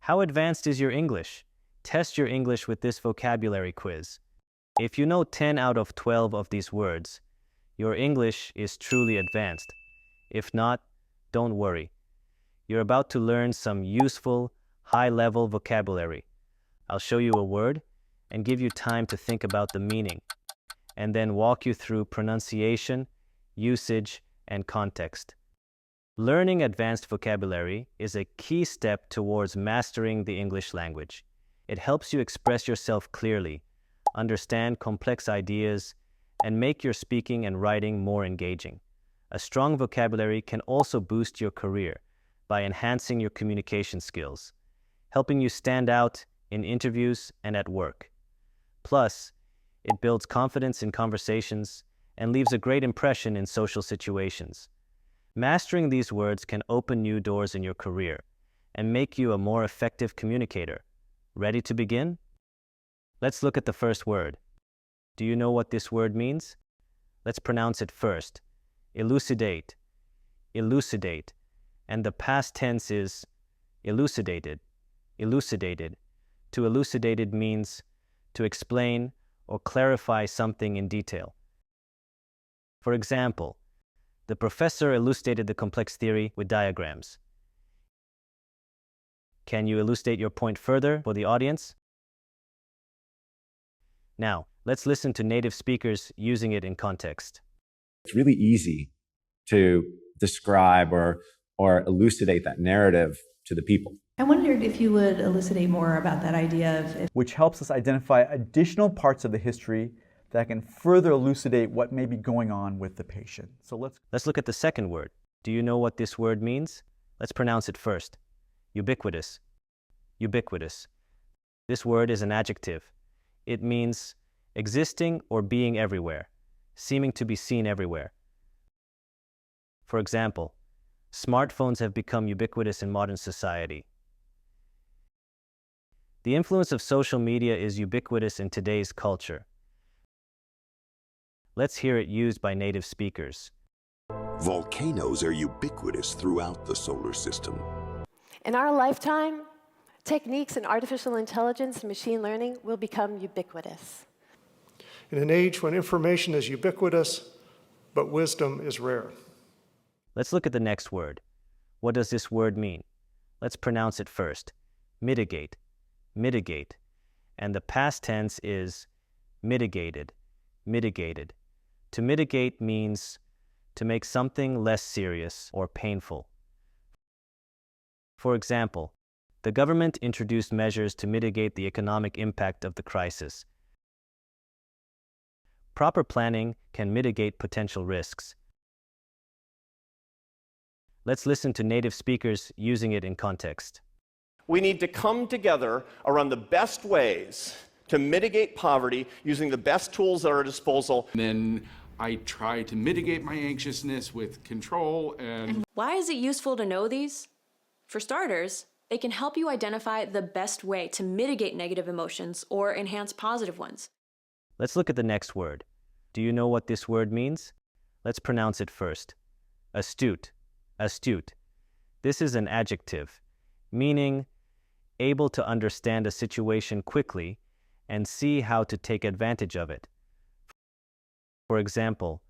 How advanced is your English? Test your English with this vocabulary quiz. If you know 10 out of 12 of these words, your English is truly advanced. If not, don't worry. You're about to learn some useful, high-level vocabulary. I'll show you a word and give you time to think about the meaning, and then walk you through pronunciation, usage, and context. Learning advanced vocabulary is a key step towards mastering the English language. It helps you express yourself clearly, understand complex ideas, and make your speaking and writing more engaging. A strong vocabulary can also boost your career by enhancing your communication skills, helping you stand out in interviews and at work. Plus, it builds confidence in conversations and leaves a great impression in social situations. Mastering these words can open new doors in your career and make you a more effective communicator. Ready to begin? Let's look at the first word. Do you know what this word means? Let's pronounce it first. Elucidate. Elucidate. And the past tense is elucidated. Elucidated. To elucidated means to explain or clarify something in detail. For example, the professor elucidated the complex theory with diagrams. Can you elucidate your point further for the audience? Now, let's listen to native speakers using it in context. It's really easy to describe or elucidate that narrative to the people. I wondered if you would elucidate more about that idea of... Which helps us identify additional parts of the history that can further elucidate what may be going on with the patient. So let's look at the second word. Do you know what this word means? Let's pronounce it first. Ubiquitous. Ubiquitous. This word is an adjective. It means existing or being everywhere, seeming to be seen everywhere. For example, smartphones have become ubiquitous in modern society. The influence of social media is ubiquitous in today's culture. Let's hear it used by native speakers. Volcanoes are ubiquitous throughout the solar system. In our lifetime, techniques in artificial intelligence and machine learning will become ubiquitous. In an age when information is ubiquitous, but wisdom is rare. Let's look at the next word. What does this word mean? Let's pronounce it first. Mitigate. Mitigate. And the past tense is mitigated. Mitigated. To mitigate means to make something less serious or painful. For example, the government introduced measures to mitigate the economic impact of the crisis. Proper planning can mitigate potential risks. Let's listen to native speakers using it in context. We need to come together around the best ways to mitigate poverty using the best tools at our disposal. Then I try to mitigate my anxiousness with control and... Why is it useful to know these? For starters, they can help you identify the best way to mitigate negative emotions or enhance positive ones. Let's look at the next word. Do you know what this word means? Let's pronounce it first. Astute. Astute. This is an adjective, meaning able to understand a situation quickly and see how to take advantage of it. For example,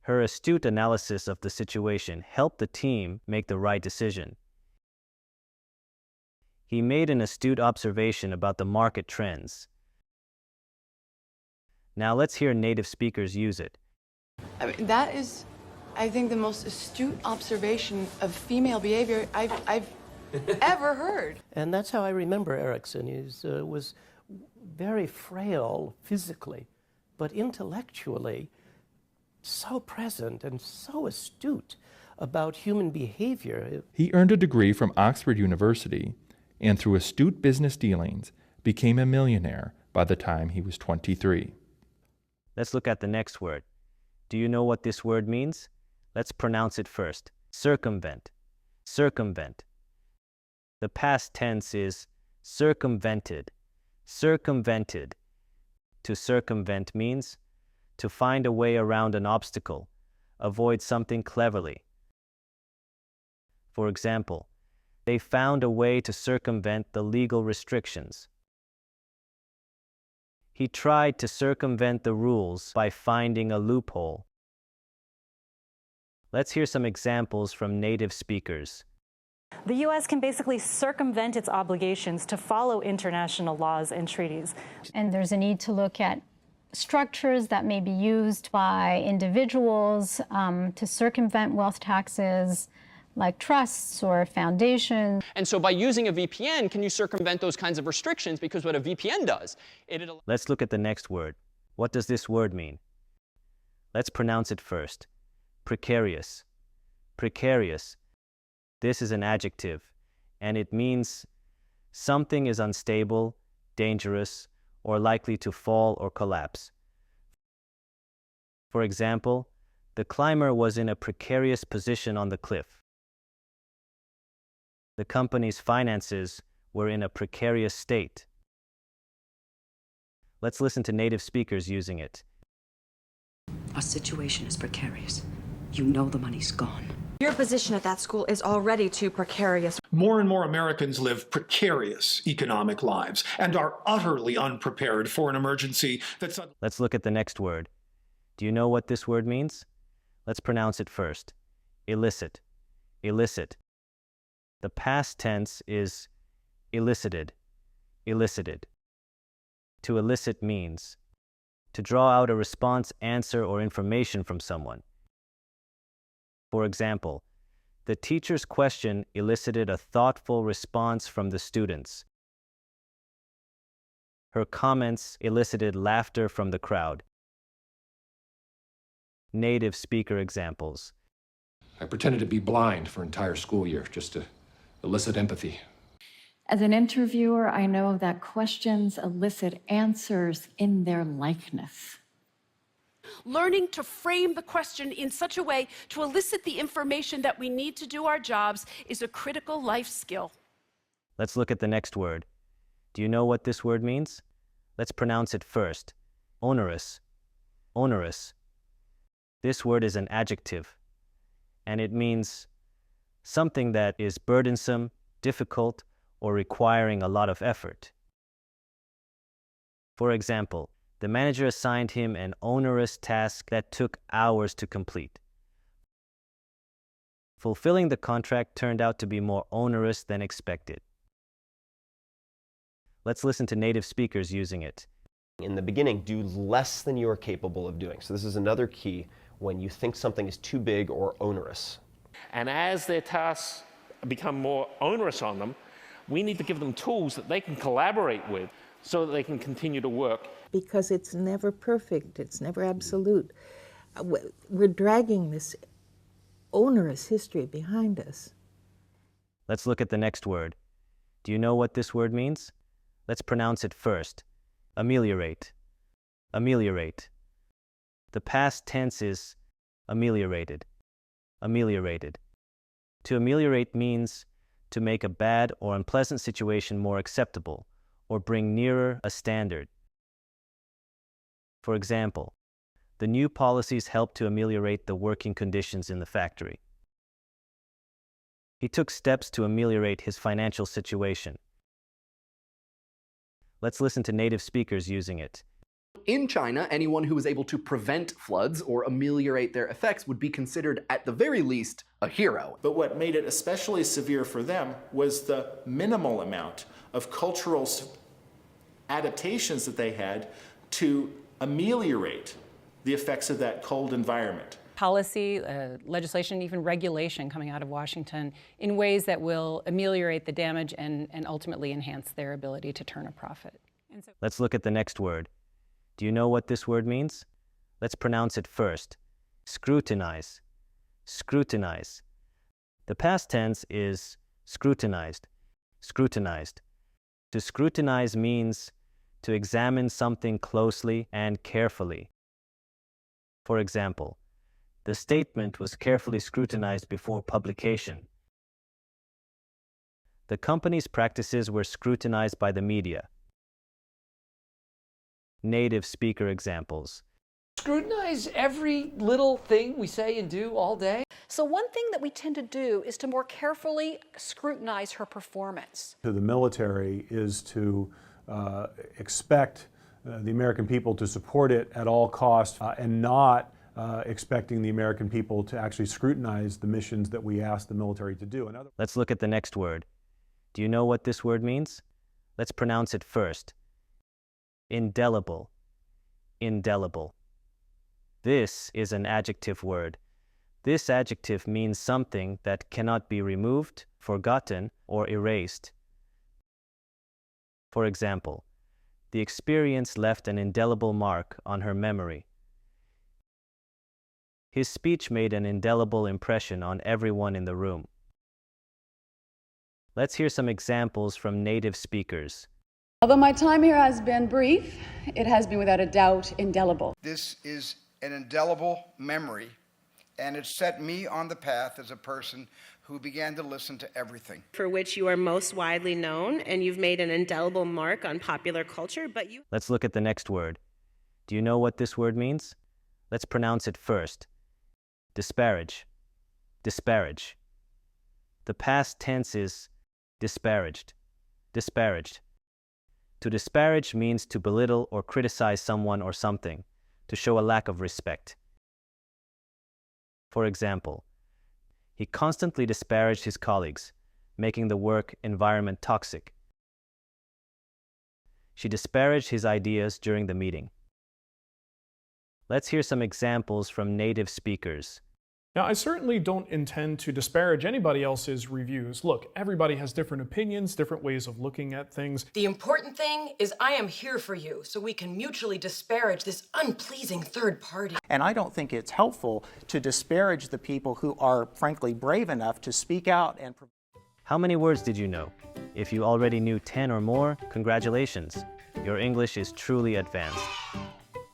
her astute analysis of the situation helped the team make the right decision. He made an astute observation about the market trends. Now let's hear native speakers use it. I mean, that is, I think, the most astute observation of female behavior I've ever heard. And that's how I remember Erickson. He was very frail physically, but intellectually so present and so astute about human behavior. He earned a degree from Oxford University and through astute business dealings became a millionaire by the time he was 23. Let's look at the next word. Do you know what this word means? Let's pronounce it first. Circumvent. Circumvent. The past tense is circumvented. Circumvented. To circumvent means to find a way around an obstacle, avoid something cleverly. For example, They found a way to circumvent the legal restrictions. He tried to circumvent the rules by finding a loophole. Let's hear some examples from native speakers. The U.S. can basically circumvent its obligations to follow international laws and treaties. And there's a need to look at structures that may be used by individuals to circumvent wealth taxes, like trusts or foundations. And so by using a VPN, can you circumvent those kinds of restrictions? Because what a VPN does, Let's look at the next word. What does this word mean? Let's pronounce it first. Precarious. Precarious. This is an adjective, and it means something is unstable, dangerous, or likely to fall or collapse. For example, the climber was in a precarious position on the cliff. The company's finances were in a precarious state. Let's listen to native speakers using it. Our situation is precarious. You know the money's gone. Your position at that school is already too precarious. More and more Americans live precarious economic lives and are utterly unprepared for an emergency that's... Let's look at the next word. Do you know what this word means? Let's pronounce it first. Elicit. Elicit. The past tense is elicited. Elicited. To elicit means to draw out a response, answer, or information from someone. For example, the teacher's question elicited a thoughtful response from the students. Her comments elicited laughter from the crowd. Native speaker examples. I pretended to be blind for an entire school year just to elicit empathy. As an interviewer, I know that questions elicit answers in their likeness. Learning to frame the question in such a way to elicit the information that we need to do our jobs is a critical life skill. Let's look at the next word. Do you know what this word means? Let's pronounce it first. Onerous. Onerous. This word is an adjective, and it means something that is burdensome, difficult, or requiring a lot of effort. For example, the manager assigned him an onerous task that took hours to complete. Fulfilling the contract turned out to be more onerous than expected. Let's listen to native speakers using it. In the beginning, do less than you are capable of doing. So this is another key when you think something is too big or onerous. And as their tasks become more onerous on them, we need to give them tools that they can collaborate with so that they can continue to work. Because it's never perfect, it's never absolute. We're dragging this onerous history behind us. Let's look at the next word. Do you know what this word means? Let's pronounce it first. Ameliorate. Ameliorate. The past tense is ameliorated. Ameliorated. To ameliorate means to make a bad or unpleasant situation more acceptable, or bring nearer a standard. For example, the new policies help to ameliorate the working conditions in the factory. He took steps to ameliorate his financial situation. Let's listen to native speakers using it. In China, anyone who was able to prevent floods or ameliorate their effects would be considered, at the very least, a hero. But what made it especially severe for them was the minimal amount of cultural adaptations that they had to ameliorate the effects of that cold environment. Policy, legislation, even regulation coming out of Washington in ways that will ameliorate the damage and ultimately enhance their ability to turn a profit. Let's look at the next word. Do you know what this word means? Let's pronounce it first. Scrutinize. Scrutinize. The past tense is scrutinized. Scrutinized. To scrutinize means to examine something closely and carefully. For example, the statement was carefully scrutinized before publication. The company's practices were scrutinized by the media. Native speaker examples. Scrutinize every little thing we say and do all day. So one thing that we tend to do is to more carefully scrutinize her performance. To the military is to expect the American people to support it at all costs and not expecting the American people to actually scrutinize the missions that we ask the military to do. Let's look at the next word. Do you know what this word means? Let's pronounce it first. Indelible. Indelible. This is an adjective word. This adjective means something that cannot be removed, forgotten, or erased. For example, the experience left an indelible mark on her memory. His speech made an indelible impression on everyone in the room. Let's hear some examples from native speakers. Although my time here has been brief, it has been without a doubt indelible. This is an indelible memory, and it set me on the path as a person who began to listen to everything. For which you are most widely known, and you've made an indelible mark on popular culture, but you... Let's look at the next word. Do you know what this word means? Let's pronounce it first. Disparage. Disparage. The past tense is disparaged. Disparaged. To disparage means to belittle or criticize someone or something, to show a lack of respect. For example, he constantly disparaged his colleagues, making the work environment toxic. She disparaged his ideas during the meeting. Let's hear some examples from native speakers. Now, I certainly don't intend to disparage anybody else's reviews. Look, everybody has different opinions, different ways of looking at things. The important thing is I am here for you, so we can mutually disparage this unpleasing third party. And I don't think it's helpful to disparage the people who are, frankly, brave enough to speak out and... How many words did you know? If you already knew 10 or more, congratulations. Your English is truly advanced.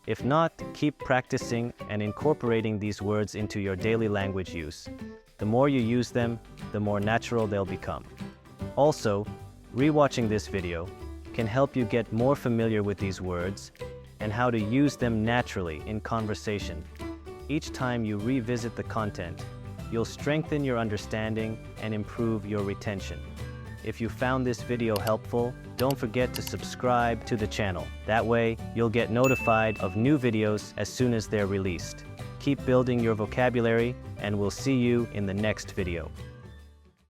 If not, keep practicing and incorporating these words into your daily language use. The more you use them, the more natural they'll become. Also, rewatching this video can help you get more familiar with these words and how to use them naturally in conversation. Each time you revisit the content, you'll strengthen your understanding and improve your retention. If you found this video helpful, don't forget to subscribe to the channel. That way, you'll get notified of new videos as soon as they're released. Keep building your vocabulary, and we'll see you in the next video.